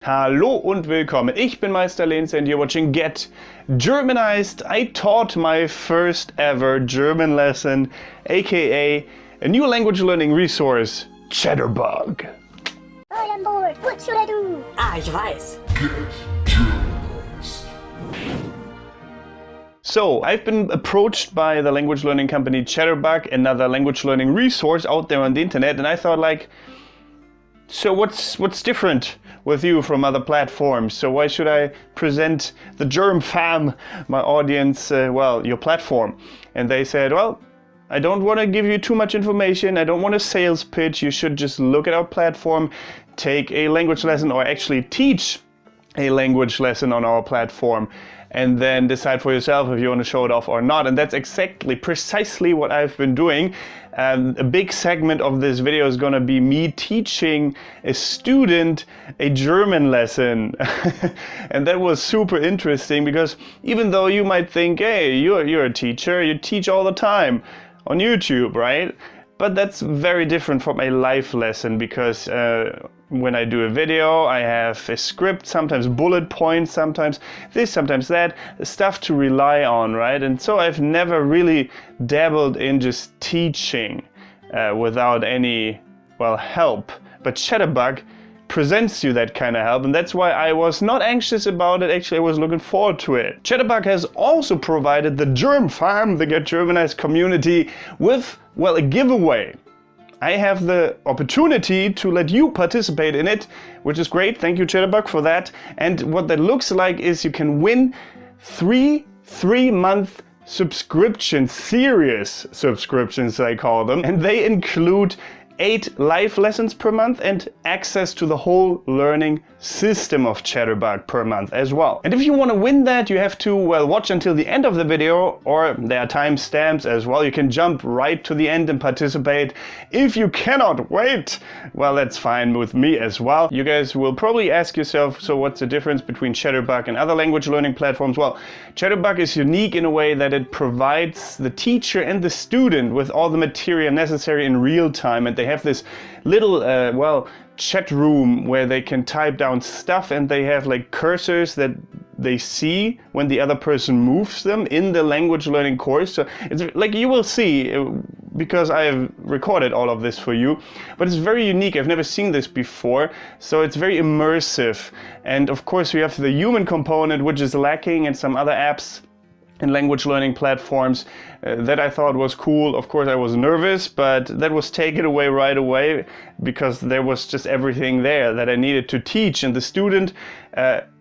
Hallo und willkommen. Ich bin Meister Lenz and you're watching Get Germanized. I taught my first ever German lesson, aka a new language learning resource, Chatterbug. I'm bored. What should I do? Ich weiß. So, I've been approached by the language learning company Chatterbug, another language learning resource out there on the internet, and I thought so what's different with you from other platforms? So why should I present the Germ fam, my audience, your platform? And they said, well, I don't want to give you too much information. I don't want a sales pitch. You should just look at our platform, take a language lesson, or actually teach a language lesson on our platform, and then decide for yourself if you want to show it off or not. And that's precisely what I've been doing. A big segment of this video is going to be me teaching a student a German lesson. And that was super interesting because even though you might think, hey, you're a teacher, you teach all the time on YouTube, right? But that's very different from a live lesson because when I do a video, I have a script, sometimes bullet points, sometimes this, sometimes that, stuff to rely on, right? And so I've never really dabbled in just teaching without any, help. But Chatterbug presents you that kind of help, and that's why I was not anxious about it. Actually, I was looking forward to it. Chatterbug has also provided the Germ Farm, the Get Germanized community, with, a giveaway. I have the opportunity to let you participate in it, which is great. Thank you, Chatterbug, for that. And what that looks like is you can win three-month subscriptions, serious subscriptions, I call them. And they include 8 live lessons per month and access to the whole learning system of Chatterbug per month as well. And if you want to win that, you have to, watch until the end of the video, or there are timestamps as well. You can jump right to the end and participate. If you cannot wait, that's fine with me as well. You guys will probably ask yourself, so what's the difference between Chatterbug and other language learning platforms? Well, Chatterbug is unique in a way that it provides the teacher and the student with all the material necessary in real time, and they have this little chat room where they can type down stuff, and they have cursors that they see when the other person moves them in the language learning course. So it's you will see, because I have recorded all of this for you, but it's very unique. I've never seen this before, so it's very immersive. And of course we have the human component, which is lacking in some other apps and language learning platforms that I thought was cool. Of course I was nervous, but that was taken away right away because there was just everything there that I needed to teach, and the student,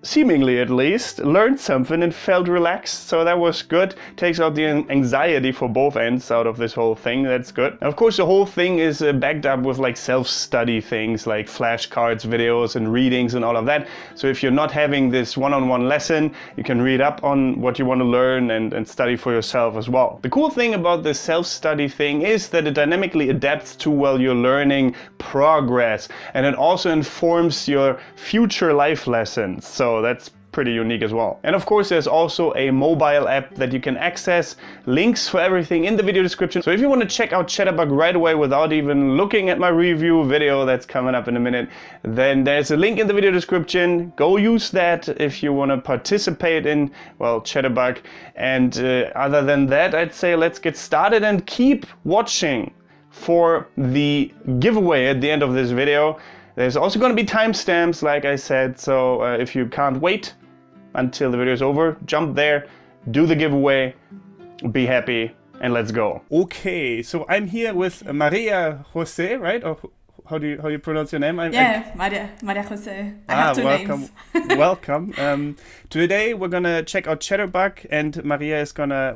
seemingly at least, learned something and felt relaxed, so that was good. Takes out the anxiety for both ends out of this whole thing. That's good. Of course the whole thing is backed up with self-study things like flashcards, videos and readings and all of that. So if you're not having this one-on-one lesson, you can read up on what you want to learn and study for yourself as well. The cool thing about this self-study thing is that it dynamically adapts to your learning progress, and it also informs your future life lessons. So that's pretty unique as well. And of course there's also a mobile app that you can access. Links for everything in the video description. So if you want to check out Chatterbug right away without even looking at my review video that's coming up in a minute, then there's a link in the video description. Go use that if you want to participate in, Chatterbug. And other than that, I'd say let's get started and keep watching for the giveaway at the end of this video. There's also going to be timestamps, like I said, so if you can't wait until the video is over, jump there, do the giveaway, be happy, and let's go. Okay, so I'm here with Maria Jose, right? Or how do you pronounce your name? Maria Jose. I have 2 welcome. names. Welcome. Today we're gonna check out Chatterbug, and Maria is gonna,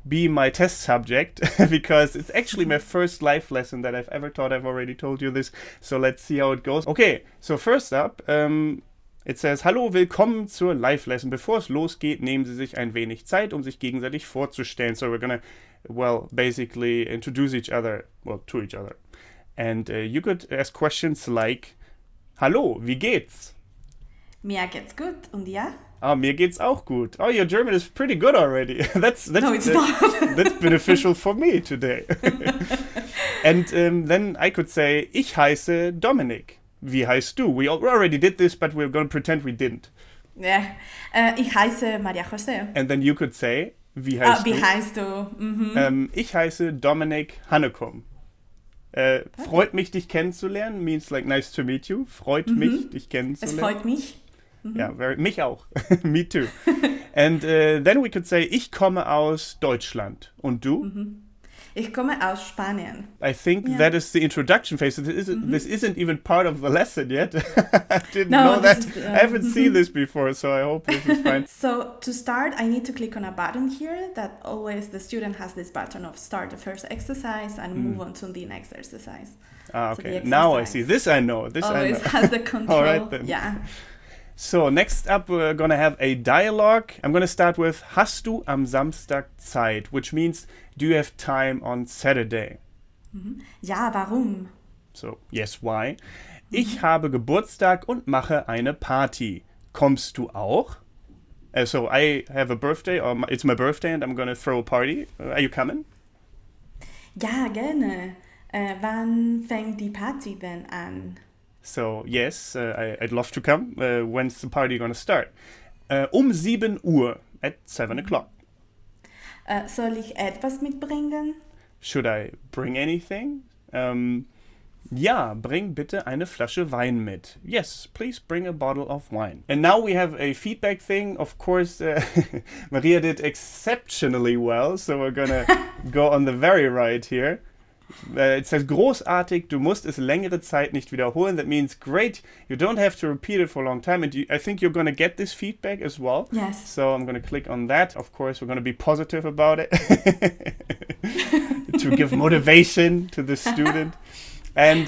be my test subject because it's actually my first live lesson that I've ever taught. I've already told you this, so let's see how it goes. Okay, so first up, it says, Hallo, willkommen zur Live-Lesson. Bevor es losgeht, nehmen Sie sich ein wenig Zeit, sich gegenseitig vorzustellen. So we're gonna, basically introduce each other, to each other. And you could ask questions like, Hallo, wie geht's? Mir geht's gut, und ja? Mir geht's auch gut. Oh, your German is pretty good already. That's no, it's not. That's beneficial for me today. And then I could say, ich heiße Dominik. wie heißt du? We already did this, but we're going to pretend we didn't. Ja. Ich heiße Maria José. And then you could say, wie heißt Wie du? heißt du? Ich heiße Dominik Hannekom. Freut mich, dich kennenzulernen. Means like nice to meet you. Freut mich, dich Es kennenzulernen. freut mich. Ja, mich auch. Me too. And then we could say, ich komme aus Deutschland. Und du? Ich komme aus Spanien. I think that is the introduction phase. This isn't even part of the lesson yet. I didn't No, know that. this is, I haven't seen this before, so I hope this is fine. So to start, I need to click on a button here that always the student has this button of start the first exercise and move on to the next exercise. Ah, So okay. the Now I exercise see. This I know. This I always know. has the control. All right, then. Yeah. So, next up, we're gonna have a dialogue. I'm gonna start with, hast du am Samstag Zeit? Which means, do you have time on Saturday? Ja, warum? So, yes, why? Ich habe Geburtstag und mache eine Party. Kommst du auch? So, I have a birthday, or it's my birthday and I'm gonna throw a party. Are you coming? Ja, gerne. Wann fängt die Party denn an? So, yes, I'd love to come. When's the party gonna start? 7 Uhr, at 7 o'clock. Soll ich etwas mitbringen? Should I bring anything? Ja, bring bitte eine Flasche Wein mit. Yes, please bring a bottle of wine. And now we have a feedback thing. Of course, Maria did exceptionally well, so we're gonna go on the very right here. It says großartig, du musst es längere Zeit nicht wiederholen. That means great, you don't have to repeat it for a long time. And I think you're gonna get this feedback as well. Yes. So I'm gonna click on that. Of course, we're gonna be positive about it to give motivation to the student. And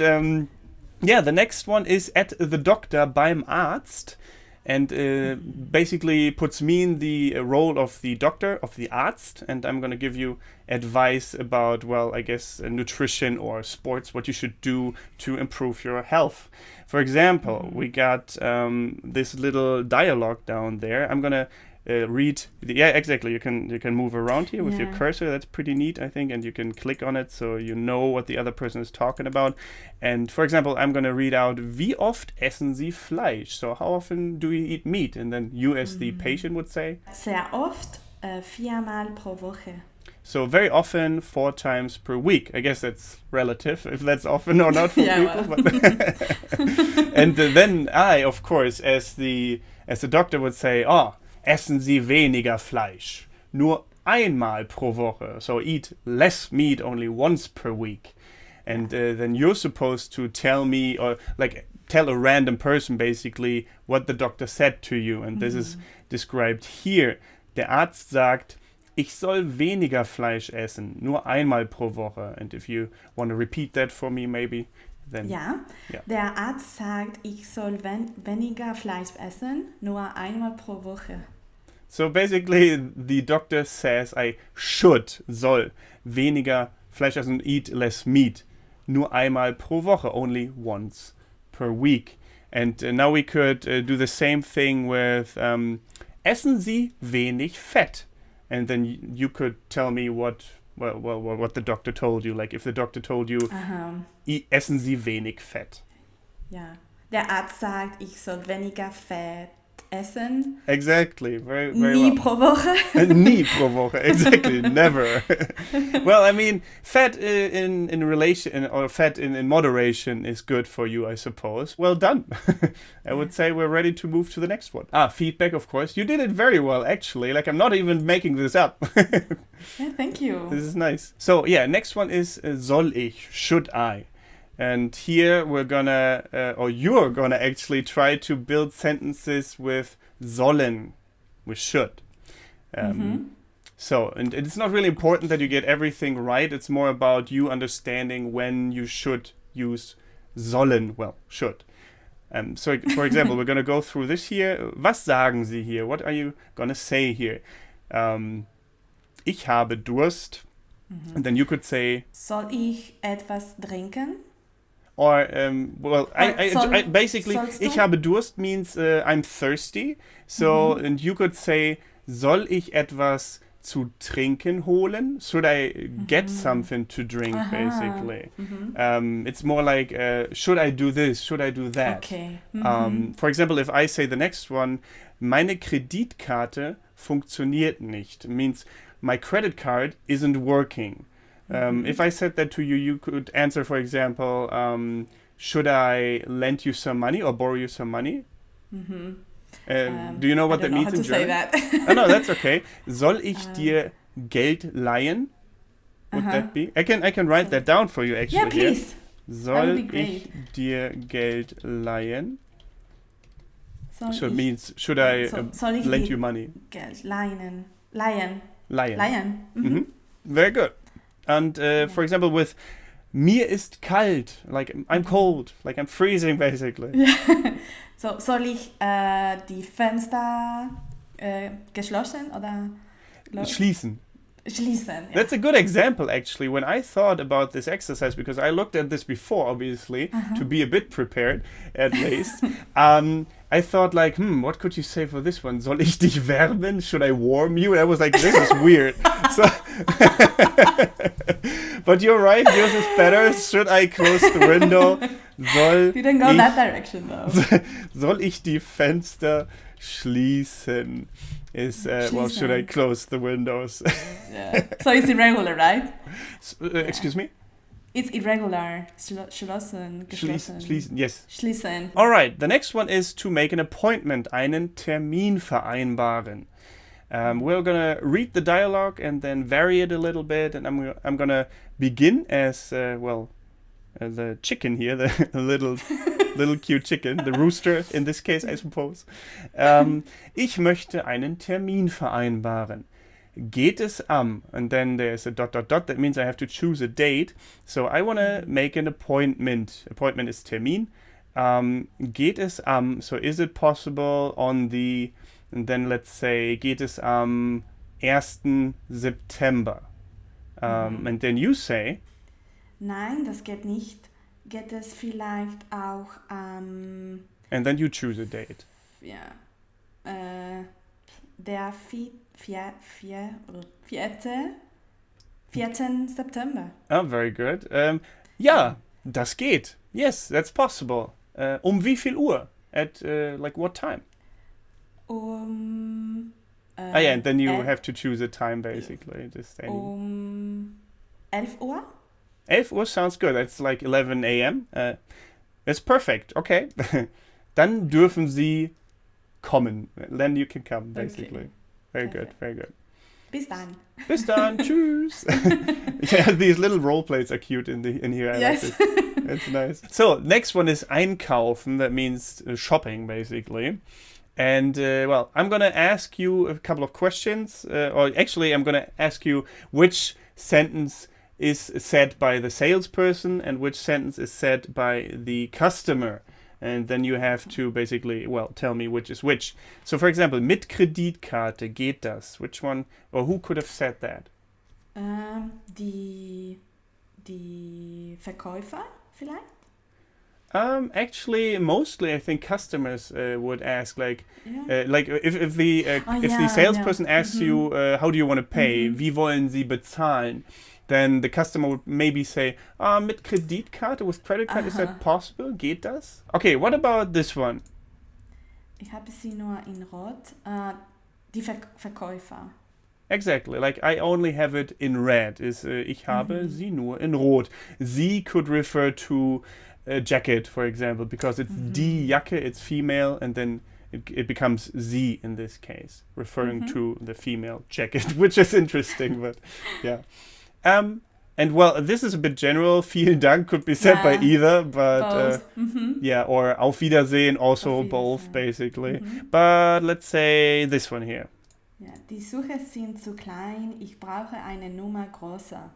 the next one is at the doctor, beim Arzt. And basically puts me in the role of the doctor, of the Arzt, and I'm going to give you advice about, well, I guess nutrition or sports, what you should do to improve your health. For example, we got this little dialogue down there. I'm going to read. Exactly. You can move around here with your cursor. That's pretty neat, I think, and you can click on it so you know what the other person is talking about. And for example, I'm going to read out, wie oft essen Sie Fleisch? So how often do you eat meat? And then you as the patient would say? Sehr oft, 4-mal pro Woche. So very often, 4 times per week. I guess that's relative, if that's often or not for people. Well. But and then I, of course, as the doctor would say, essen Sie weniger Fleisch. Nur einmal pro Woche. So eat less meat only once per week. And then you're supposed to tell me, or like tell a random person basically what the doctor said to you. And this is described here. Der Arzt sagt, ich soll weniger Fleisch essen, nur einmal pro Woche. And if you want to repeat that for me maybe, then... Ja, der Arzt sagt, ich soll weniger Fleisch essen, nur einmal pro Woche. So basically, the doctor says I soll weniger Fleisch essen, eat less meat. Nur einmal pro Woche, only once per week. And now we could do the same thing with essen Sie wenig Fett. And then you could tell me what the doctor told you. Like if the doctor told you, essen Sie wenig Fett. Ja, der Arzt sagt, ich soll weniger Fett essen. Exactly, very Nie well. pro Woche. Nie pro Woche, exactly, never. Well, I mean, fat in relation, or fat in moderation is good for you, I suppose. Well done. I would say we're ready to move to the next one. Feedback, of course. You did it very well, actually. Like, I'm not even making this up. Yeah, thank you. This is nice. So, yeah, next one is soll ich, should I. And here we're gonna, or you're gonna actually try to build sentences with sollen, with should. So, and it's not really important that you get everything right. It's more about you understanding when you should use sollen, well, should. So, for example, we're gonna go through this here. Was sagen Sie hier? What are you gonna say here? Ich habe Durst. And then you could say... Soll ich etwas trinken? Or, I basically, sollst du? ich habe Durst means I'm thirsty. So, and you could say, soll ich etwas zu trinken holen? Should I get something to drink, basically? It's more like, should I do this? Should I do that? Okay. For example, if I say the next one, meine Kreditkarte funktioniert nicht, means my credit card isn't working. If I said that to you, you could answer, for example, should I lend you some money or borrow you some money? Do you know what that means in German? I don't know how to say that. Oh, no, that's okay. Soll ich dir Geld leihen? Would that be? I can write that down for you actually. Yeah, please. Soll ich dir Geld leihen? So it means, should I lend you money? Geld leihen. Leihen. Very good. And for example, with mir ist kalt, like I'm cold, like I'm freezing basically. So, soll ich die Fenster geschlossen oder Schließen. Schließen. Yeah. That's a good example actually. When I thought about this exercise, because I looked at this before, obviously, to be a bit prepared at least. I thought like, what could you say for this one? Soll ich dich wärmen? Should I warm you? I was like, this is weird. So, but you're right, yours is better. Should I close the window? Didn't go that direction though. Soll ich die Fenster schließen? Well, should I close the windows? Yeah. So it's irregular, right? Excuse me? It's irregular. Schlossen, geschlossen. Schließen, yes. Schließen. All right, the next one is to make an appointment, einen Termin vereinbaren. We're gonna read the dialogue and then vary it a little bit, and I'm gonna begin as the chicken here, the little cute chicken, the rooster in this case, I suppose. Ich möchte einen Termin vereinbaren. Geht es am, and then there's a ... that means I have to choose a date. So I want to make an appointment. Appointment is Termin. Geht es am, so is it possible on the, and then let's say, geht es am 1. September. And then you say, nein, das geht nicht. Geht es vielleicht auch am... and then you choose a date. Ja. Der 14. September. Oh, very good. Ja, das geht. Yes, that's possible. Wie viel Uhr? At like what time? Yeah, and then you have to choose a time basically. Just any. 11 Uhr? 11 Uhr sounds good. That's like 11 a.m. That's perfect. Okay. Dann dürfen Sie kommen. Then you can come, basically. Okay. Very good, very good. Bis dann. Bis dann. Tschüss. Yeah, these little role plays are cute in here. I like it. It's nice. So, next one is einkaufen. That means shopping, basically. And, I'm going to ask you a couple of questions. Or actually, I'm going to ask you which sentence is said by the salesperson and which sentence is said by the customer. And then you have to basically, tell me which is which. So, for example, mit Kreditkarte geht das. Which one, or who could have said that? Die Verkäufer vielleicht? Actually, mostly I think customers would ask, like if the salesperson asks you, how do you want to pay? Wie wollen Sie bezahlen? Then the customer would maybe say, mit Kreditkarte, with credit card, is that possible? Geht das? Okay, what about this one? Ich habe sie nur in Rot. Die Verkäufer. Exactly, like I only have it in red. Ich habe sie nur in Rot. Sie could refer to a jacket, for example, because it's die Jacke, it's female, and then it becomes sie in this case, referring to the female jacket, which is interesting, but yeah. And this is a bit general. Vielen Dank could be said by either, but or Auf Wiedersehen, also both, basically. But let's say this one here. Ja, die Suche sind zu klein. Ich brauche eine Nummer größer.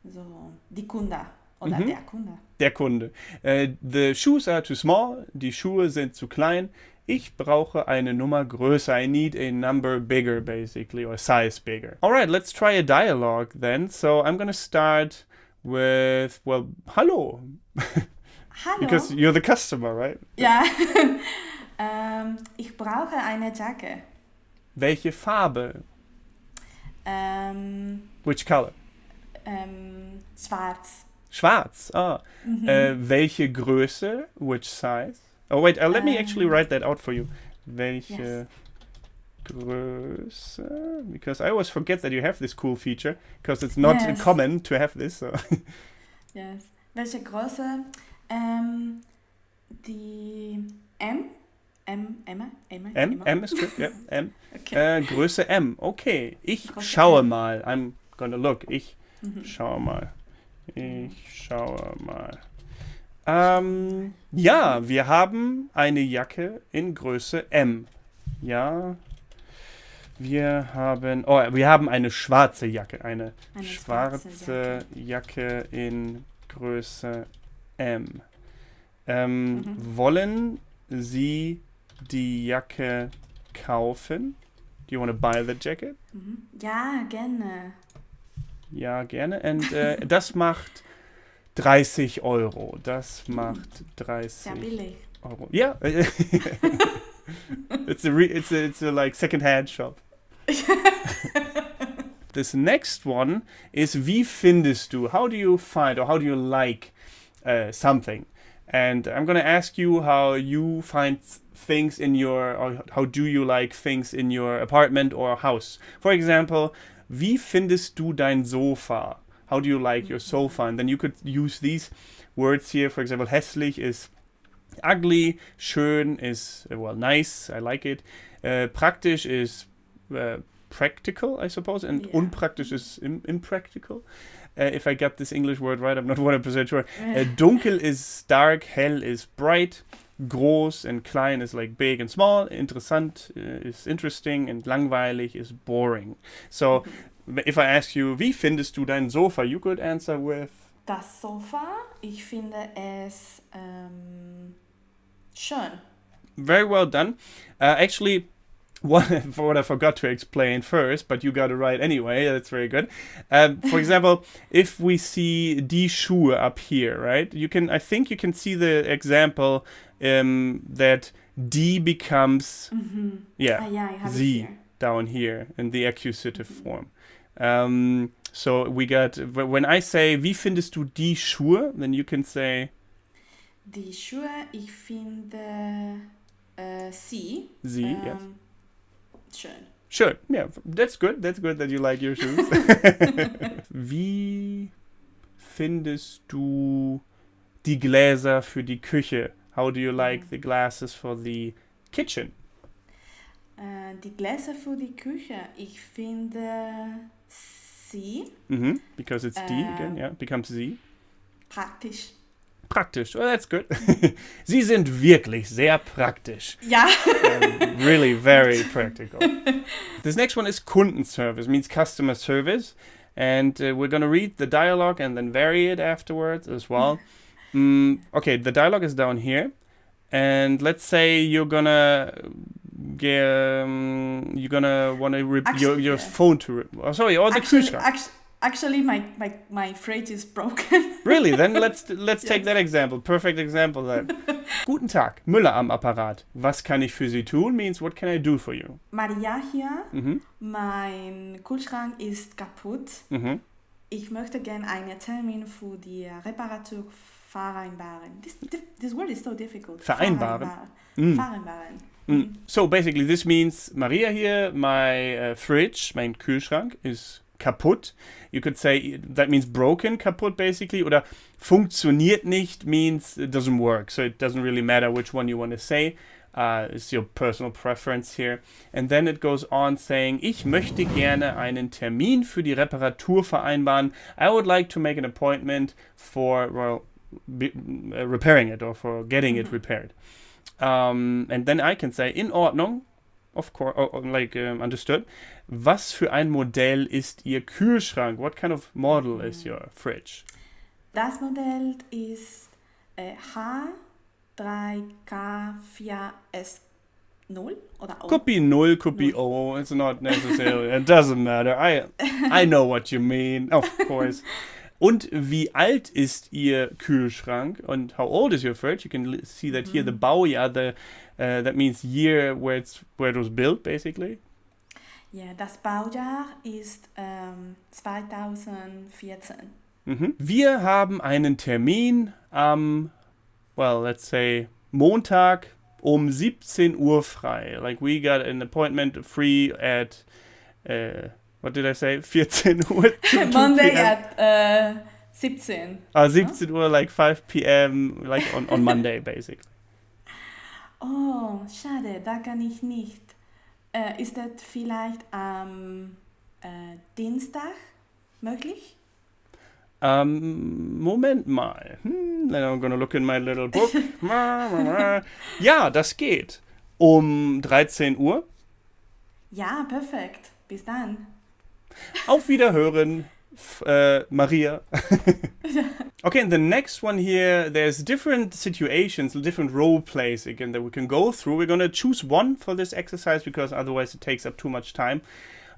So, die Kunde oder der Kunde. Der Kunde. The shoes are too small. Die Schuhe sind zu klein. Ich brauche eine Nummer größer. I need a number bigger, basically, or size bigger. All right, let's try a dialogue then. So I'm going to start with, hallo. Hallo. Because you're the customer, right? Ja. Ich brauche eine Jacke. Welche Farbe? Which color? Schwarz. Schwarz. Welche Größe? Which size? Oh wait, let me actually write that out for you. Welche Größe? Because I always forget that you have this cool feature, because it's not common to have this. So. Yes. Welche Größe? Die M M ist gut, ja. M. Okay. Größe M. Okay. Ich schaue mal. I'm gonna look. Ich schaue mal. Ja, wir haben eine Jacke in Größe M. Ja. Wir haben eine schwarze Jacke. Eine schwarze Jacke in Größe M. Wollen Sie die Jacke kaufen? Do you want to buy the jacket? Ja, gerne. Ja, gerne. Und das macht 30 Euro. Das macht 30 Sehr billig. Euro. Ja. It's a like second-hand shop. This next one is wie findest du? How do you find or how do you like something? And I'm going to ask you how you find things or how do you like things in your apartment or house. For example, wie findest du dein Sofa? How do you like your sofa? And then you could use these words here. For example, hässlich is ugly, schön is, well, nice, I like it. Praktisch is practical, I suppose, and unpraktisch is impractical. If I got this English word right, I'm not 100% sure. Dunkel is dark, hell is bright, groß and klein is like big and small, interessant is interesting, and langweilig is boring. So, if I ask you, wie findest du dein Sofa, you could answer with... Das Sofa, ich finde es schön. Very well done. Actually, what I forgot to explain first, but you got it right anyway. That's very good. For example, if we see die Schuhe up here, right? I think you can see the example that die becomes I have sie it here. down here in the accusative form. So we got, when I say, wie findest du die Schuhe? Then you can say... Die Schuhe, ich finde sie. Sie, yes. Schön. Sure, yeah, that's good. That's good that you like your shoes. Wie findest du die Gläser für die Küche? How do you like the glasses for the kitchen? Die Gläser für die Küche, ich finde sie. Because it's die again, yeah, becomes sie. Praktisch. Praktisch, well, that's good. Sie sind wirklich sehr praktisch. Ja. Really very practical. This next one is Kundenservice, means customer service. And we're going to read the dialogue and then vary it afterwards as well. Okay, the dialogue is down here. And let's say you're gonna want to your phone to rip. Oh, sorry, or the Kühlschrank. Actually, my fridge is broken. Really? Then let's take that example. Perfect example then. Guten Tag, Müller am Apparat. Was kann ich für Sie tun? Means what can I do for you? Maria hier. Mein Kühlschrank ist kaputt. Ich möchte gerne einen Termin für die Reparatur vereinbaren. This word is so difficult. Vereinbaren. Vereinbaren. So basically this means Maria here, my fridge, mein Kühlschrank is kaputt. You could say that means broken, kaputt basically, oder funktioniert nicht means it doesn't work. So it doesn't really matter which one you want to say. It's your personal preference here. And then it goes on saying, ich möchte gerne einen Termin für die Reparatur vereinbaren. I would like to make an appointment for repairing it or for getting it repaired. And then I can say, in Ordnung, of course, understood. Was für ein Modell ist Ihr Kühlschrank? What kind of model is your fridge? Das Modell ist H3K4S0 oder O. Could be 0, could be O. It's not necessarily. It doesn't matter. I know what you mean, of course. Und wie alt ist Ihr Kühlschrank? And how old is your fridge? You can see that here, the Baujahr, that means year where it was built, basically. Ja, das Baujahr ist 2014. Wir haben einen Termin am, well, let's say, Montag um 17 Uhr frei. Like, we got an appointment free at, what did I say? 14 Uhr? 2 Monday PM? at 17. 17 Uhr, like 5 p.m., like on Monday, basically. Oh, schade, da kann ich nicht. Ist das vielleicht am Dienstag möglich? Moment mal. Then I'm gonna look in my little book. Ja, das geht. Um 13 Uhr. Ja, perfekt. Bis dann. Auf Wiederhören, Maria. Okay, and the next one here, there's different situations, different role plays again that we can go through. We're gonna choose one for this exercise because otherwise it takes up too much time.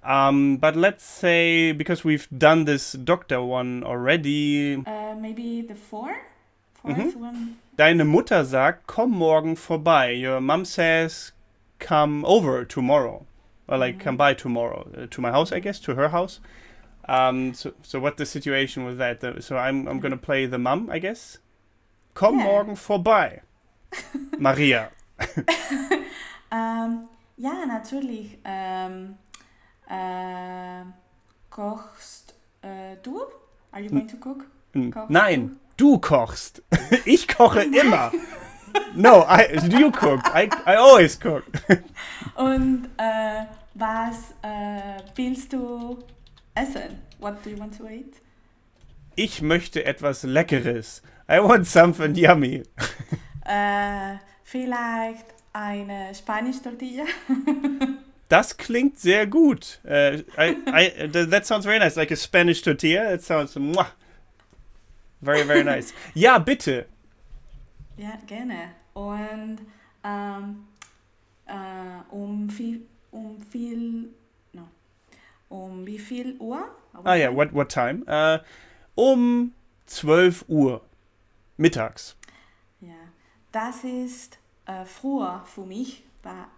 But let's say, because we've done this doctor one already. Maybe the fourth one. Deine Mutter sagt, komm morgen vorbei. Your mom says, come over tomorrow. Or like, come by tomorrow. To my house, I guess, to her house. So what's the situation with that? So I'm gonna play the mom, I guess. Komm morgen vorbei. Maria. Ja, natürlich. Kochst du? Are you going to cook? Kochst Nein, du kochst. Ich koche immer. No, you cook. I always cook. Und was willst du essen? What do you want to eat? Ich möchte etwas Leckeres. I want something yummy. Vielleicht eine Spanish Tortilla. Das klingt sehr gut. That sounds very nice. Like a Spanish tortilla. That sounds very, very nice. Ja, bitte. Ja, gerne. Und um wie viel Uhr? Ja, what time? Um 12 Uhr. Mittags. Ja, das ist früher für mich,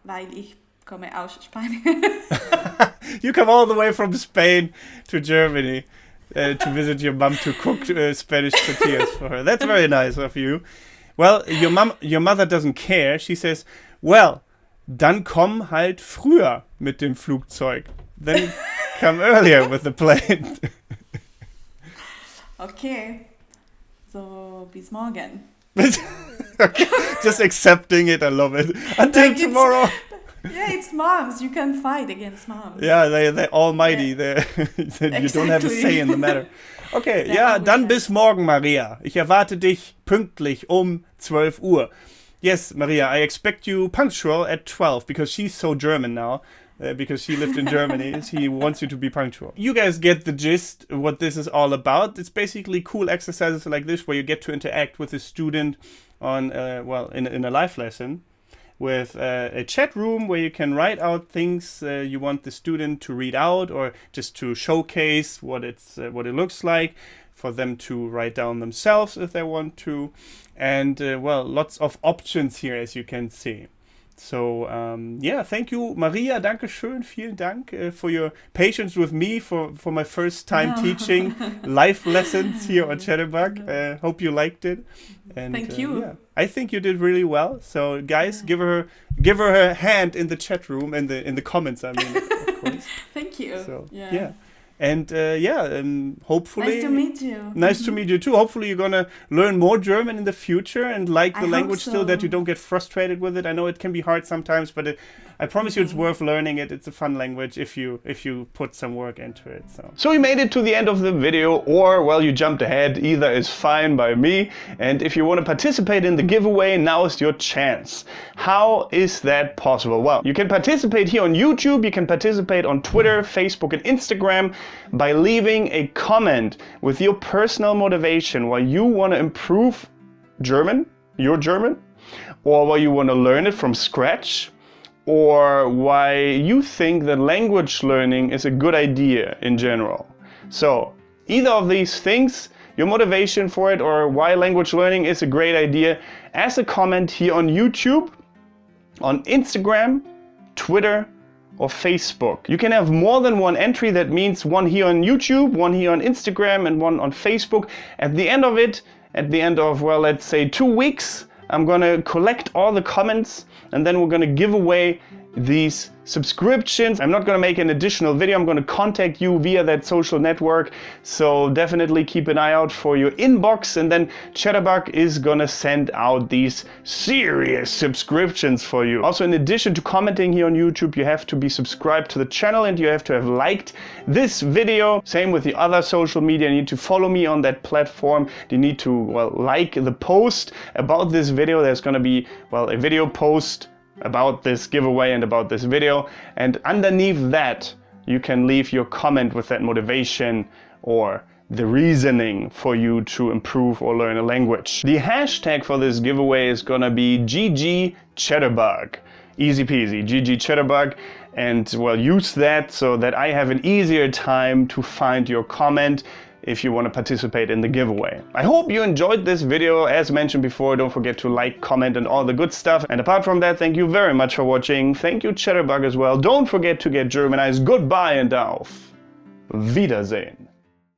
weil ich komme aus Spanien. You come all the way from Spain to Germany to visit your mom to cook Spanish tortillas for her. That's very nice of you. Well, your mother doesn't care. She says, well, dann komm halt früher mit dem Flugzeug. Then come earlier with the plane. Okay, so bis morgen. Okay. Just accepting it, I love it. Until Like tomorrow. Yeah, it's moms. You can fight against moms. Yeah, they're almighty. Yeah. You don't have a say in the matter. Okay, ja, dann okay. bis morgen, Maria. Ich erwarte dich pünktlich um 12 Uhr. Yes, Maria, I expect you punctual at 12 because she's so German now. Because she lived in Germany, she wants you to be punctual. You guys get the gist what this is all about. It's basically cool exercises like this where you get to interact with a student on, in a live lesson. With a chat room where you can write out things you want the student to read out, or just to showcase what it looks like, for them to write down themselves if they want to, and lots of options here as you can see. So thank you, Maria. Dankeschön, vielen Dank for your patience with me for my first time teaching live lessons here on Chatterbug. Hope you liked it. And, Thank you. Yeah, I think you did really well. So guys, give her a hand in the chat room and in the comments. I mean, of course. Thank you. So yeah. And hopefully... Nice to meet you. Nice to meet you too. Hopefully you're gonna learn more German in the future and like the I language hope still, that so. you don't get frustrated with it. I know it can be hard sometimes, but I promise you it's worth learning it. It's a fun language if you put some work into it. So you made it to the end of the video, or well, you jumped ahead. Either is fine by me. And if you want to participate in the giveaway, now is your chance. How is that possible? Well, you can participate here on YouTube. You can participate on Twitter, Facebook, and Instagram by leaving a comment with your personal motivation why you want to improve German, your German, or why you want to learn it from scratch, or why you think that language learning is a good idea in general. So either of these things, your motivation for it, or why language learning is a great idea, as a comment here on YouTube, on Instagram, Twitter, or Facebook. You can have more than one entry. That means one here on YouTube, one here on Instagram, and one on Facebook. At the end of it, at the end of, well, let's say 2 weeks, I'm gonna collect all the comments and then we're gonna give away these subscriptions. I'm not gonna make an additional video. I'm gonna contact you via that social network. So definitely keep an eye out for your inbox, and then Chatterbug is gonna send out these serious subscriptions for you. Also, in addition to commenting here on YouTube, you have to be subscribed to the channel and you have to have liked this video. Same with the other social media. You need to follow me on that platform. You need to, well, like the post about this video. There's gonna be, well, a video post about this giveaway and about this video, and underneath that you can leave your comment with that motivation or the reasoning for you to improve or learn a language. The hashtag for this giveaway is gonna be GG Chatterbug. Easy peasy, GG Chatterbug, and well, use that so that I have an easier time to find your comment if you want to participate in the giveaway. I hope you enjoyed this video. As mentioned before, don't forget to like, comment, and all the good stuff. And apart from that, thank you very much for watching. Thank you, Chatterbug, as well. Don't forget to get Germanized. Goodbye and auf Wiedersehen.